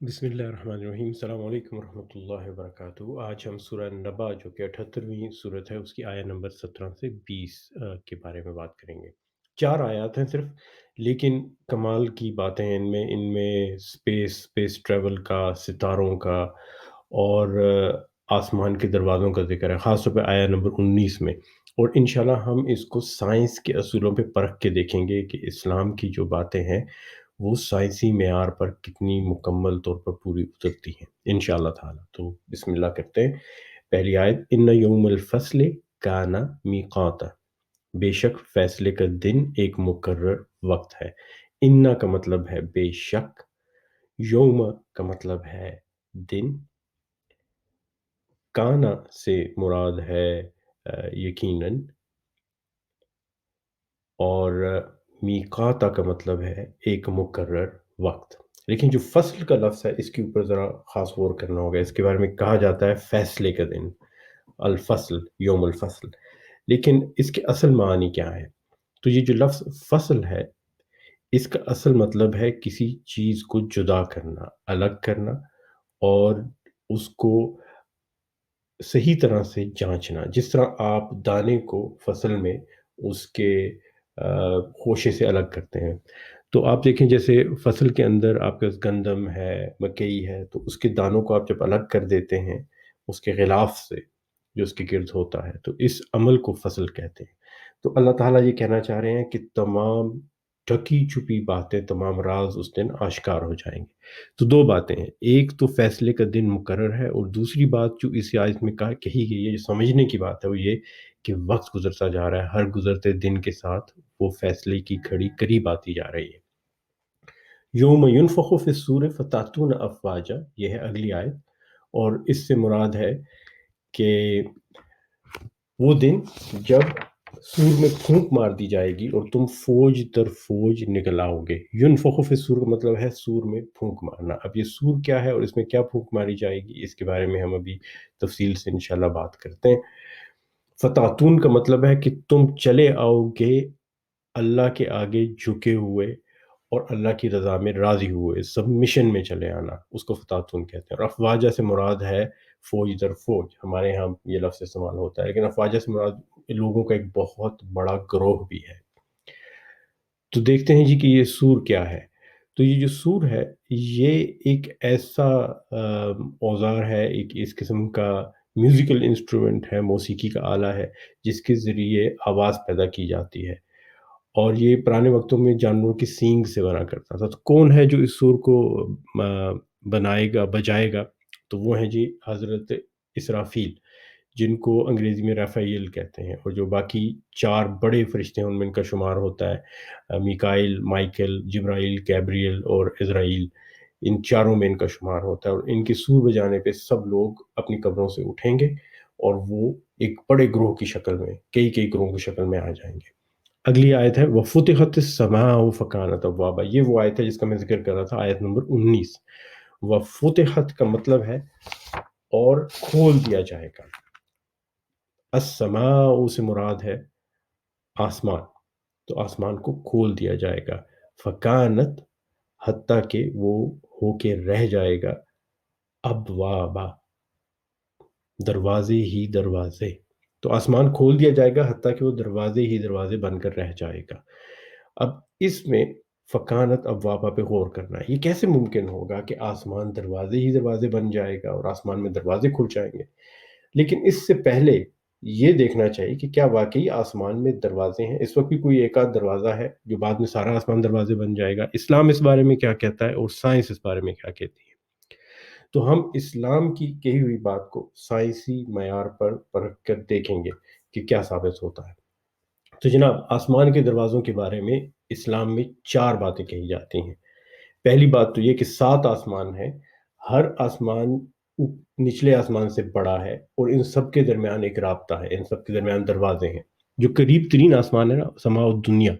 بسم اللہ الرحمن الرحیم، السلام علیکم ورحمۃ اللہ وبرکاتہ۔ آج ہم سورہ نبا جو کہ 78ویں صورت ہے اس کی آیت نمبر 17 سے 20 کے بارے میں بات کریں گے۔ 4 آیات ہیں صرف، لیکن کمال کی باتیں ہیں ان میں اسپیس ٹریول کا، ستاروں کا اور آسمان کے دروازوں کا ذکر ہے، خاص طور پہ آیت نمبر 19 میں۔ اور انشاءاللہ ہم اس کو سائنس کے اصولوں پہ پرکھ کے دیکھیں گے کہ اسلام کی جو باتیں ہیں وہ سائنسی معیار پر کتنی مکمل طور پر پوری اترتی ہیں انشاءاللہ تعالی۔ تو بسم اللہ کرتے ہیں۔ پہلی آیت، ان یوم الفصل کان میقاتا، بے شک فیصلے کا دن ایک مقرر وقت ہے۔ ان کا مطلب ہے بے شک، یوم کا مطلب ہے دن، کانا سے مراد ہے یقیناً، اور میقاتا کا مطلب ہے ایک مقرر وقت۔ لیکن جو فصل کا لفظ ہے اس کے اوپر ذرا خاص غور کرنا ہوگا۔ اس کے بارے میں کہا جاتا ہے فیصلے کا دن، الفصل، یوم الفصل، لیکن اس کے اصل معنی کیا ہے؟ تو یہ جو لفظ فصل ہے اس کا اصل مطلب ہے کسی چیز کو جدا کرنا، الگ کرنا، اور اس کو صحیح طرح سے جانچنا۔ جس طرح آپ دانے کو فصل میں اس کے خوشے سے الگ کرتے ہیں، تو آپ دیکھیں جیسے فصل کے اندر آپ کے پاس گندم ہے، مکئی ہے، تو اس کے دانوں کو آپ جب الگ کر دیتے ہیں اس کے غلاف سے جو اس کے گرد ہوتا ہے، تو اس عمل کو فصل کہتے ہیں۔ تو اللہ تعالیٰ یہ کہنا چاہ رہے ہیں کہ تمام ڈھکی چھپی باتیں، تمام راز اس دن آشکار ہو جائیں گے۔ تو دو باتیں ہیں، ایک تو فیصلے کا دن مقرر ہے، اور دوسری بات جو اس آیت میں کہی گئی ہے، جو سمجھنے کی بات ہے، وہ یہ کہ وقت گزرتا جا رہا ہے، ہر گزرتے دن کے ساتھ وہ فیصلے کی گھڑی قریب آتی جا رہی ہے۔ یوم ینفخ فی الصور فتاتون افواجا، یہ ہے اگلی آیت، اور اس سے مراد ہے کہ وہ دن جب سور میں پھونک مار دی جائے گی اور تم فوج در فوج نکل آؤ گے۔ ینفخ فی الصور کا مطلب ہے سور میں پھونک مارنا۔ اب یہ سور کیا ہے اور اس میں کیا پھونک ماری جائے گی، اس کے بارے میں ہم ابھی تفصیل سے انشاءاللہ بات کرتے ہیں۔ فتاتون کا مطلب ہے کہ تم چلے آؤ گے اللہ کے آگے جھکے ہوئے اور اللہ کی رضا میں راضی ہوئے، سبمیشن میں چلے آنا، اس کو فتاتون کہتے ہیں۔ اور افواجہ سے مراد ہے فوج در فوج، ہمارے ہاں یہ لفظ استعمال ہوتا ہے، لیکن افواجہ سے مراد لوگوں کا ایک بہت بڑا گروہ بھی ہے۔ تو دیکھتے ہیں جی کہ یہ سور کیا ہے۔ تو یہ جو سور ہے یہ ایک ایسا اوزار ہے، ایک اس قسم کا میوزیکل انسٹرومنٹ ہے، موسیقی کا آلہ ہے جس کے ذریعے آواز پیدا کی جاتی ہے، اور یہ پرانے وقتوں میں جانوروں کی سینگ سے بنا کرتا تھا۔ تو کون ہے جو اس سور کو بنائے گا، بجائے گا؟ تو وہ ہیں جی حضرت اسرافیل، جن کو انگریزی میں رافائیل کہتے ہیں، اور جو باقی 4 بڑے فرشتے ہیں ان میں ان کا شمار ہوتا ہے، میکائیل، مائیکل، جبرائیل، گیبریل اور عزرائیل، ان چاروں میں ان کا شمار ہوتا ہے۔ اور ان کے سور بجانے پہ سب لوگ اپنی قبروں سے اٹھیں گے اور وہ ایک بڑے گروہ کی شکل میں، کئی کئی گروہ کی شکل میں آ جائیں گے۔ اگلی آیت ہے وَفُتِحَتِ السَّمَاءُ فَكَانَتْ أَبْوَابًا، یہ وہ آیت ہے جس کا میں ذکر کر رہا تھا، آیت نمبر 19۔ وَفُتِحَت کا مطلب ہے اور کھول دیا جائے گا، السماء سے مراد ہے آسمان، تو آسمان کو کھول دیا جائے گا، فکانت، حتیٰ کہ وہ ہو کے رہ جائے گا، ابوابا، دروازے ہی دروازے، تو آسمان کھول دیا جائے گا حتیٰ کہ وہ دروازے ہی دروازے بن کر رہ جائے گا۔ اب اس میں فکانت ابوابا پہ غور کرنا ہے، یہ کیسے ممکن ہوگا کہ آسمان دروازے ہی دروازے بن جائے گا اور آسمان میں دروازے کھل جائیں گے؟ لیکن اس سے پہلے یہ دیکھنا چاہیے کہ کیا واقعی آسمان میں دروازے ہیں۔ اس وقت بھی کوئی ایک آدھ دروازہ ہے جو بعد میں سارا آسمان دروازے بن جائے گا؟ اسلام اس بارے میں کیا کہتا ہے اور سائنس اس بارے میں کیا کہتی ہے؟ تو ہم اسلام کی کہی ہوئی بات کو سائنسی معیار پر پرکھ کر دیکھیں گے کہ کیا ثابت ہوتا ہے۔ تو جناب، آسمان کے دروازوں کے بارے میں اسلام میں 4 باتیں کہی جاتی ہیں۔ پہلی بات تو یہ کہ 7 آسمان ہیں، ہر آسمان نچلے آسمان سے بڑا ہے، اور ان سب کے درمیان ایک رابطہ ہے، ان سب کے درمیان دروازے ہیں۔ جو قریب ترین آسمان ہے نا، سماء الدنیا،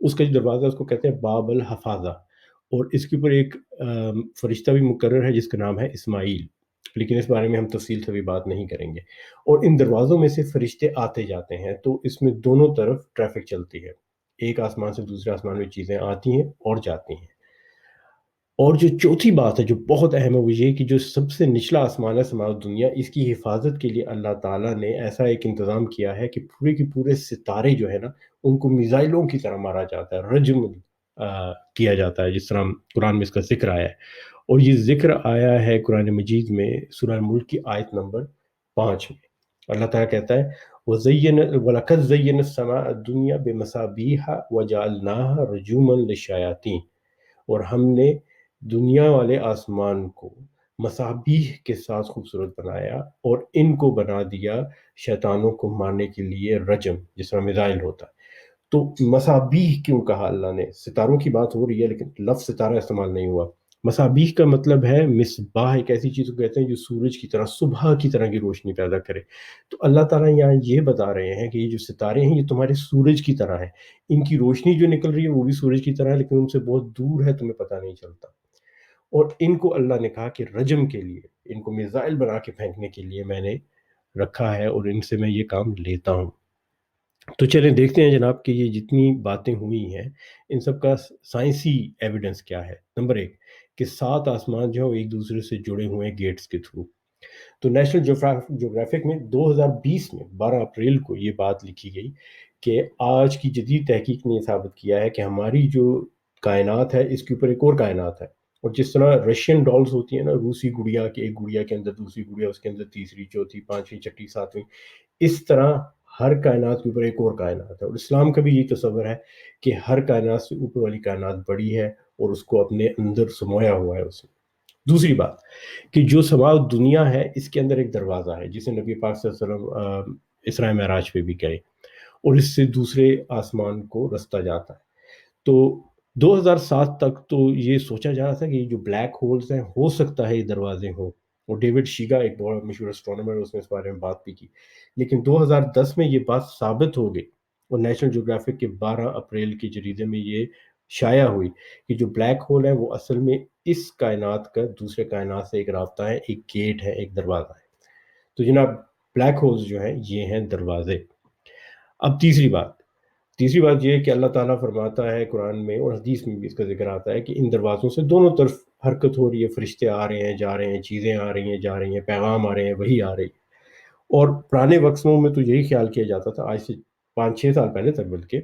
اس کا جو دروازہ ہے اس کو کہتے ہیں باب الحفاظہ، اور اس کے اوپر ایک فرشتہ بھی مقرر ہے جس کا نام ہے اسماعیل، لیکن اس بارے میں ہم تفصیل سے بھی بات نہیں کریں گے۔ اور ان دروازوں میں سے فرشتے آتے جاتے ہیں، تو اس میں دونوں طرف ٹریفک چلتی ہے، ایک آسمان سے دوسرے آسمان میں چیزیں آتی ہیں اور جاتی ہیں۔ اور جو چوتھی بات ہے جو بہت اہم ہے وہ یہ کہ جو سب سے نچلا آسمان ہے سماوت دنیا، اس کی حفاظت کے لیے اللہ تعالیٰ نے ایسا ایک انتظام کیا ہے کہ پورے کے پورے ستارے جو ہے نا ان کو میزائلوں کی طرح مارا جاتا ہے، رجم کیا جاتا ہے، جس طرح قرآن میں اس کا ذکر آیا ہے۔ اور یہ ذکر آیا ہے قرآن مجید میں سورہ ملک کی آیت نمبر 5 میں۔ اللہ تعالیٰ کہتا ہے وَلَقَدْ زَيَّنَا السَّمَاءَ الدُّنْيَا بِمَصَابِيحَ وَجَعَلْنَاهَا رُجُومًا لِلشَّيَاطِينِ، اور ہم نے دنیا والے آسمان کو مصابیح کے ساتھ خوبصورت بنایا اور ان کو بنا دیا شیطانوں کو مارنے کے لیے رجم، جس طرح میزائل ہوتا ہے۔ تو مصابیح کیوں کہا اللہ نے؟ ستاروں کی بات ہو رہی ہے لیکن لفظ ستارہ استعمال نہیں ہوا۔ مصابیح کا مطلب ہے مصباح، ایک ایسی چیز کو کہتے ہیں جو سورج کی طرح صبح کی طرح کی روشنی پیدا کرے۔ تو اللہ تعالیٰ یہاں یہ بتا رہے ہیں کہ یہ جو ستارے ہیں یہ تمہارے سورج کی طرح ہیں، ان کی روشنی جو نکل رہی ہے وہ بھی سورج کی طرح ہے لیکن ان سے بہت دور ہے، تمہیں پتہ نہیں چلتا۔ اور ان کو اللہ نے کہا کہ رجم کے لیے، ان کو میزائل بنا کے پھینکنے کے لیے میں نے رکھا ہے اور ان سے میں یہ کام لیتا ہوں۔ تو چلیں دیکھتے ہیں جناب کہ یہ جتنی باتیں ہوئی ہیں ان سب کا سائنسی ایویڈنس کیا ہے۔ نمبر ایک کہ 7 آسمان جو ہیں وہ ایک دوسرے سے جڑے ہوئے ہیں گیٹس کے تھرو۔ تو نیشنل جغرافک میں 2020 میں 12 اپریل کو یہ بات لکھی گئی کہ آج کی جدید تحقیق نے یہ ثابت کیا ہے کہ ہماری جو کائنات ہے اس کے اوپر ایک اور کائنات ہے، اور جس طرح رشین ڈالز ہوتی ہیں نا، روسی گڑیا، کہ ایک گڑیا کے اندر دوسری گڑیا، اس کے اندر تیسری، چوتھی، پانچویں، چھٹی، ساتویں، اس طرح ہر کائنات کے اوپر ایک اور کائنات ہے۔ اور اسلام کا بھی یہ تصور ہے کہ ہر کائنات سے اوپر والی کائنات بڑی ہے اور اس کو اپنے اندر سمویا ہوا ہے اس میں۔ دوسری بات کہ جو سماوت دنیا ہے اس کے اندر ایک دروازہ ہے جسے نبی پاک صلی اللہ علیہ وسلم اسراء معراج پہ بھی گئے، اور اس سے دوسرے آسمان کو رستہ جاتا ہے۔ تو 2007 تک تو یہ سوچا جا رہا تھا کہ یہ جو بلیک ہولز ہیں ہو سکتا ہے یہ دروازے ہوں، اور ڈیوڈ شیگا ایک بہت مشہور اسٹرانومر، اس نے اس بارے میں بات بھی کی۔ لیکن 2010 میں یہ بات ثابت ہو گئی اور نیشنل جیوگرافک کے 12 اپریل کے جریدے میں یہ شائع ہوئی کہ جو بلیک ہول ہے وہ اصل میں اس کائنات کا دوسرے کائنات سے ایک رابطہ ہے، ایک گیٹ ہے، ایک دروازہ ہے۔ تو جناب بلیک ہولز جو ہیں یہ ہیں دروازے۔ اب تیسری بات یہ ہے کہ اللہ تعالیٰ فرماتا ہے قرآن میں اور حدیث میں بھی اس کا ذکر آتا ہے کہ ان دروازوں سے دونوں طرف حرکت ہو رہی ہے، فرشتے آ رہے ہیں جا رہے ہیں، چیزیں آ رہی ہیں جا رہی ہیں، پیغام آ رہے ہیں، وہی آ رہی ہے۔ اور پرانے وقتوں میں تو یہی خیال کیا جاتا تھا، آج سے 5-6 سال پہلے تک بلکہ،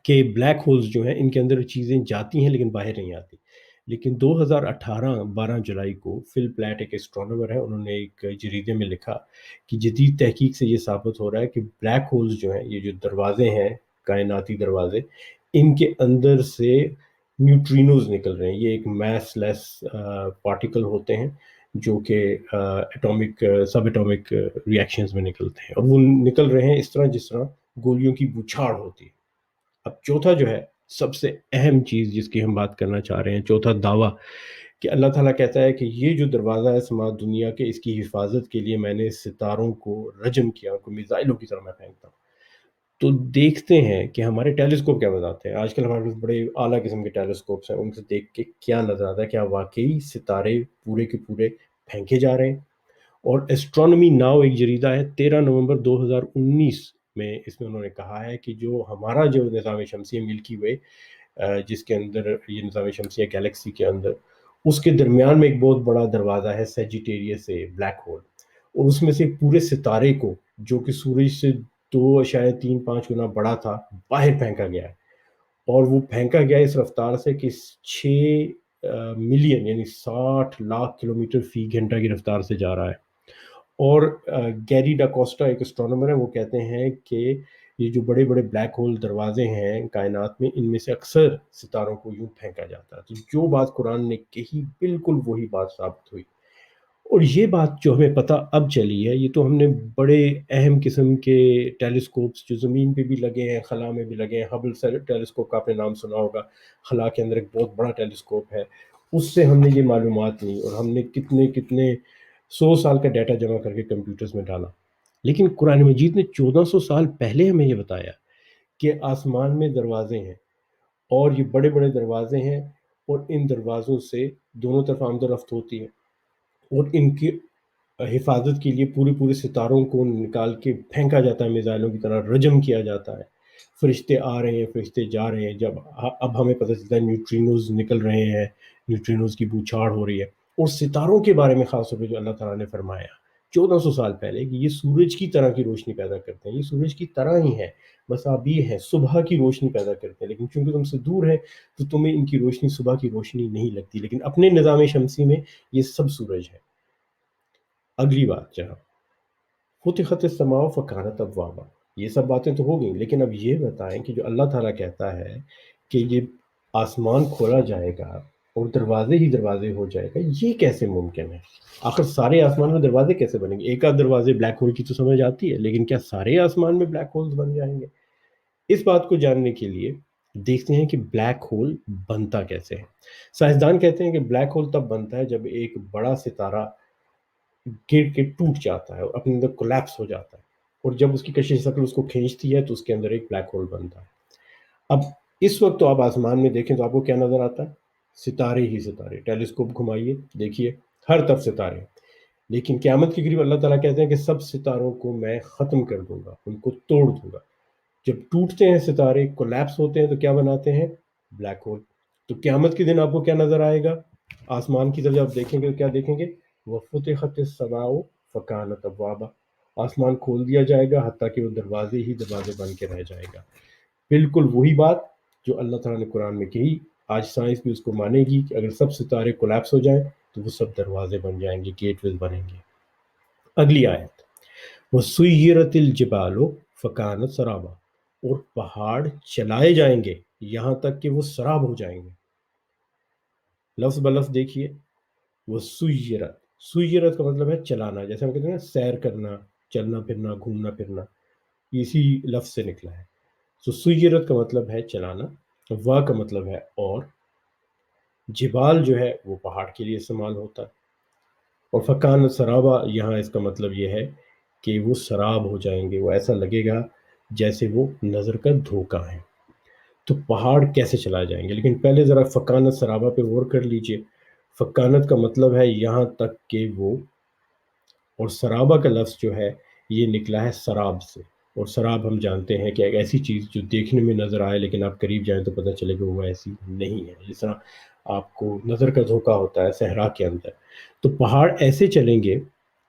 کہ بلیک ہولز جو ہیں ان کے اندر چیزیں جاتی ہیں لیکن باہر نہیں آتی۔ لیکن 2018 12 جولائی کو فل پلیٹ ایک اسٹرانومر ہے، انہوں نے ایک جریدے میں لکھا کہ جدید تحقیق سے یہ ثابت ہو رہا ہے کہ بلیک ہولز جو ہیں یہ جو دروازے ہیں، کائناتی دروازے، ان کے اندر سے نیوٹرینوز نکل رہے ہیں۔ یہ ایک میس لیس پارٹیکل ہوتے ہیں جو کہ ایٹامک سب ایٹامک ریئیکشنز میں نکلتے ہیں، اور وہ نکل رہے ہیں اس طرح جس طرح گولیوں کی بچھاڑ ہوتی ہے۔ اب چوتھا جو ہے سب سے اہم چیز جس کی ہم بات کرنا چاہ رہے ہیں، چوتھا دعویٰ، کہ اللہ تعالیٰ کہتا ہے کہ یہ جو دروازہ ہے سماوت دنیا کے، اس کی حفاظت کے لیے میں نے ستاروں کو رجم کیا، ان کو میزائلوں کی طرح میں پھینکتا ہوں۔ تو دیکھتے ہیں کہ ہمارے ٹیلیسکوپ کیا بتاتے ہیں۔ آج کل ہمارے پاس بڑے اعلیٰ قسم کے ٹیلیسکوپس ہیں، ان سے دیکھ کے کیا نظر آتا ہے، کیا واقعی ستارے پورے کے پورے پھینکے جا رہے ہیں؟ اور ایسٹرانومی ناؤ ایک جریدہ ہے، 13 نومبر 2019 میں اس میں انہوں نے کہا ہے کہ جو ہمارا جو نظام شمسی ملکی وے، جس کے اندر یہ نظام شمسیہ گیلیکسی کے اندر، اس کے درمیان میں ایک بہت بڑا دروازہ ہے سیجیٹیریس سے بلیک ہول، اور اس میں سے ایک پورے ستارے کو جو کہ سورج سے 2.35 گنا بڑا تھا باہر پھینکا گیا ہے، اور وہ پھینکا گیا اس رفتار سے کہ 6 ملین یعنی 60 لاکھ کلومیٹر فی گھنٹہ کی رفتار سے جا رہا ہے۔ اور گیری ڈا کوسٹا ایک اسٹرانومر ہے، وہ کہتے ہیں کہ یہ جو بڑے بڑے بلیک ہول دروازے ہیں کائنات میں، ان میں سے اکثر ستاروں کو یوں پھینکا جاتا ہے۔ تو جو بات قرآن نے کہی بالکل وہی بات ثابت ہوئی۔ اور یہ بات جو ہمیں پتہ اب چلی ہے، یہ تو ہم نے بڑے اہم قسم کے ٹیلیسکوپس جو زمین پہ بھی لگے ہیں، خلا میں بھی لگے ہیں، ہبل ٹیلیسکوپ کا آپ نے نام سنا ہوگا، خلا کے اندر ایک بہت بڑا ٹیلیسکوپ ہے، اس سے ہم نے یہ معلومات لی اور ہم نے کتنے کتنے 100 سال کا ڈیٹا جمع کر کے کمپیوٹرز میں ڈالا۔ لیکن قرآن مجید نے 1400 سال پہلے ہمیں یہ بتایا کہ آسمان میں دروازے ہیں، اور یہ بڑے بڑے دروازے ہیں، اور ان دروازوں سے دونوں طرف آمد و رفت ہوتی ہے، اور ان کی حفاظت کے لیے پورے پورے ستاروں کو نکال کے پھینکا جاتا ہے، میزائلوں کی طرح رجم کیا جاتا ہے۔ فرشتے آ رہے ہیں، فرشتے جا رہے ہیں۔ جب اب ہمیں پتہ چلتا ہے نیوٹرینوز نکل رہے ہیں، نیوٹرینوز کی بوچھاڑ ہو رہی ہے، اور ستاروں کے بارے میں خاص طور پہ جو اللہ تعالیٰ نے فرمایا 1400 سال پہلے کہ یہ سورج کی طرح کی روشنی پیدا کرتے ہیں، یہ سورج کی طرح ہی ہے، بس آپ یہ ہیں صبح کی روشنی پیدا کرتے ہیں، لیکن چونکہ تم سے دور ہے تو تمہیں ان کی روشنی صبح کی روشنی نہیں لگتی، لیکن اپنے نظام شمسی میں یہ سب سورج ہے۔ اگلی بات، جہاں فتحت السماء فکانت ابوابا، یہ سب باتیں تو ہو گئیں، لیکن اب یہ بتائیں کہ جو اللہ تعالیٰ کہتا ہے کہ یہ آسمان کھولا جائے گا اور دروازے ہی دروازے ہو جائے گا، یہ کیسے ممکن ہے؟ آخر سارے آسمان میں دروازے کیسے بنیں گے؟ ایک آدھ دروازے بلیک ہول کی تو سمجھ آتی ہے، لیکن کیا سارے آسمان میں بلیک ہولز بن جائیں گے؟ اس بات کو جاننے کے لیے دیکھتے ہیں کہ بلیک ہول بنتا کیسے ہے۔ سائنسدان کہتے ہیں کہ بلیک ہول تب بنتا ہے جب ایک بڑا ستارہ گر کے ٹوٹ جاتا ہے اور اپنے اندر کولیپس ہو جاتا ہے، اور جب اس کی کشش شکل اس کو کھینچتی ہے تو اس کے اندر ایک بلیک ہول بنتا ہے۔ اب اس وقت تو آپ آسمان میں دیکھیں تو آپ کو کیا نظر آتا ہے؟ ستارے ہی ستارے، ٹیلیسکوپ گھمائیے دیکھیے ہر طرف ستارے، لیکن قیامت کے قریب اللہ تعالیٰ کہتے ہیں کہ سب ستاروں کو میں ختم کر دوں گا، ان کو توڑ دوں گا۔ جب ٹوٹتے ہیں ستارے، کولیپس ہوتے ہیں، تو کیا بناتے ہیں؟ Black hole. تو قیامت کے دن آپ کو کیا نظر آئے گا؟ آسمان کی طرف جب آپ دیکھیں گے تو کیا دیکھیں گے؟ وَفُتِحَتِ السَّمَاءُ فَكَانَتْ أَبْوَابًا، آسمان کھول دیا جائے گا حتیٰ کہ وہ دروازے ہی دروازے بن کے رہ جائے گا۔ بالکل وہی بات جو اللہ تعالیٰ نے قرآن میں کہی، آج سائنس بھی اس کو مانے گی کہ اگر سب ستارے کولیپس ہو جائیں تو وہ سب دروازے بن جائیں گے، گیٹ ویز بنیں گے۔ اگلی آیت، وَسُيِّرَتِ الْجِبَالُ فَكَانَتْ سَرَابًا، اور پہاڑ چلائے جائیں گے یہاں تک کہ وہ سراب ہو جائیں گے۔ لفظ بلفظ دیکھیے، وَسُيِّرَت، سُيِّرت کا مطلب ہے چلانا، جیسے ہم کہتے ہیں نا سیر کرنا، چلنا پھرنا، گھومنا پھرنا، اسی لفظ سے نکلا ہے۔ تو سُيِّرت کا مطلب ہے چلانا، وا کا مطلب ہے اور، جبال جو ہے وہ پہاڑ کے لیے استعمال ہوتا ہے، اور فکان سرابا یہاں اس کا مطلب یہ ہے کہ وہ سراب ہو جائیں گے، وہ ایسا لگے گا جیسے وہ نظر کا دھوکہ ہے۔ تو پہاڑ کیسے چلائے جائیں گے؟ لیکن پہلے ذرا فکانت سرابا پہ غور کر لیجئے۔ فکانت کا مطلب ہے یہاں تک کہ وہ، اور سرابا کا لفظ جو ہے یہ نکلا ہے سراب سے، اور سراب ہم جانتے ہیں کہ ایک ایسی چیز جو دیکھنے میں نظر آئے لیکن آپ قریب جائیں تو پتہ چلے کہ وہ ایسی نہیں ہے، جس طرح آپ کو نظر کا دھوکہ ہوتا ہے صحرا کے اندر۔ تو پہاڑ ایسے چلیں گے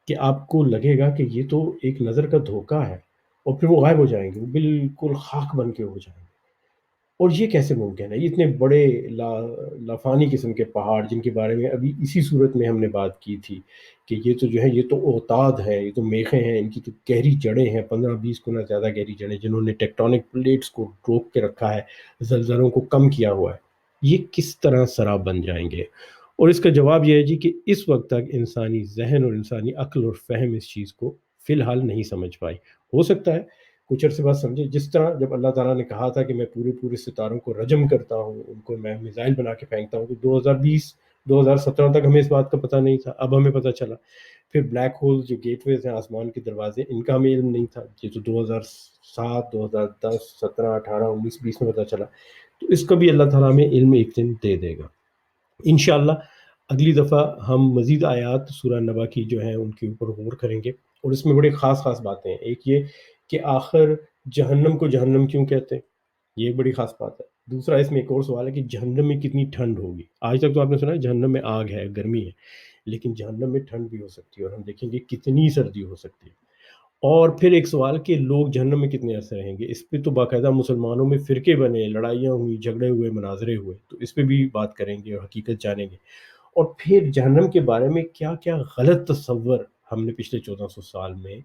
کہ آپ کو لگے گا کہ یہ تو ایک نظر کا دھوکہ ہے، اور پھر وہ غائب ہو جائیں گے، وہ بالکل خاک بن کے ہو جائیں گے۔ اور یہ کیسے ممکن ہے؟ یہ اتنے بڑے لافانی قسم کے پہاڑ جن کے بارے میں ابھی اسی صورت میں ہم نے بات کی تھی کہ یہ تو جو ہے یہ تو اوتاد ہے، یہ تو میخیں ہیں، ان کی تو گہری جڑیں ہیں، 15-20 گنا زیادہ گہری جڑیں، جنہوں نے ٹیکٹونک پلیٹس کو روک کے رکھا ہے، زلزلوں کو کم کیا ہوا ہے، یہ کس طرح سراب بن جائیں گے؟ اور اس کا جواب یہ ہے جی کہ اس وقت تک انسانی ذہن اور انسانی عقل اور فہم اس چیز کو فی الحال نہیں سمجھ پائی۔ ہو سکتا ہے کچھ عرصے بعد سمجھے، جس طرح جب اللہ تعالیٰ نے کہا تھا کہ میں پورے ستاروں کو رجم کرتا ہوں، ان کو میں میزائل بنا کے پھینکتا ہوں، تو 2017 تک ہمیں اس بات کا پتہ نہیں تھا، اب ہمیں پتہ چلا۔ پھر بلیک ہول جو گیٹ ویز ہیں، آسمان کے دروازے، ان کا ہمیں علم نہیں تھا، یہ تو 2007 2010 17 18 19 20 میں پتہ چلا۔ تو اس کا بھی اللہ تعالیٰ ہمیں علم ایک دن دے دے گا انشاءاللہ۔ اگلی دفعہ ہم مزید آیات سورہ نبا کی جو ہیں ان کے اوپر غور کریں گے، اور اس میں بڑی خاص باتیں ہیں۔ ایک یہ کہ آخر جہنم کو جہنم کیوں کہتے ہیں، یہ ایک بڑی خاص بات ہے۔ دوسرا اس میں ایک اور سوال ہے کہ جہنم میں کتنی ٹھنڈ ہوگی۔ آج تک تو آپ نے سنا ہے جہنم میں آگ ہے، گرمی ہے، لیکن جہنم میں ٹھنڈ بھی ہو سکتی ہے، اور ہم دیکھیں گے کتنی سردی ہو سکتی ہے۔ اور پھر ایک سوال کہ لوگ جہنم میں کتنے عرصے رہیں گے، اس پہ تو باقاعدہ مسلمانوں میں فرقے بنے، لڑائیاں ہوئی، جھگڑے ہوئے، مناظرے ہوئے، تو اس پہ بھی بات کریں گے اور حقیقت جانیں گے۔ اور پھر جہنم کے بارے میں کیا کیا غلط تصور ہم نے پچھلے 1400 سال میں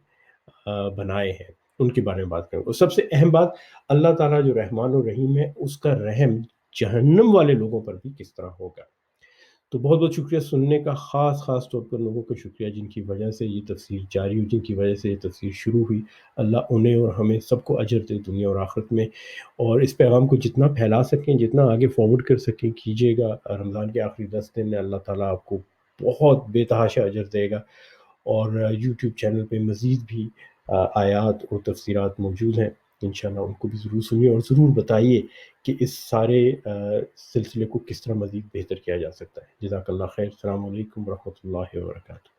بنائے ہیں، ان کے بارے میں بات کریں گے۔ اور سب سے اہم بات، اللہ تعالیٰ جو رحمان و رحیم ہے، اس کا رحم جہنم والے لوگوں پر بھی کس طرح ہوگا۔ تو بہت بہت شکریہ سننے کا، خاص طور پر لوگوں کا شکریہ جن کی وجہ سے یہ تفسیر جاری ہوئی، جن کی وجہ سے یہ تفسیر شروع ہوئی۔ اللہ انہیں اور ہمیں سب کو اجر دے دنیا اور آخرت میں، اور اس پیغام کو جتنا پھیلا سکیں، جتنا آگے فارورڈ کر سکیں کیجیے گا۔ رمضان کے آخری 10 دن میں اللہ تعالیٰ آپ کو بہت بے تحاشا اجر دے گا۔ اور یوٹیوب چینل پہ مزید بھی آیات اور تفسیرات موجود ہیں، انشاءاللہ ان کو بھی ضرور سنیے، اور ضرور بتائیے کہ اس سارے سلسلے کو کس طرح مزید بہتر کیا جا سکتا ہے۔ جزاک اللہ خیر، السلام علیکم ورحمۃ اللہ وبرکاتہ۔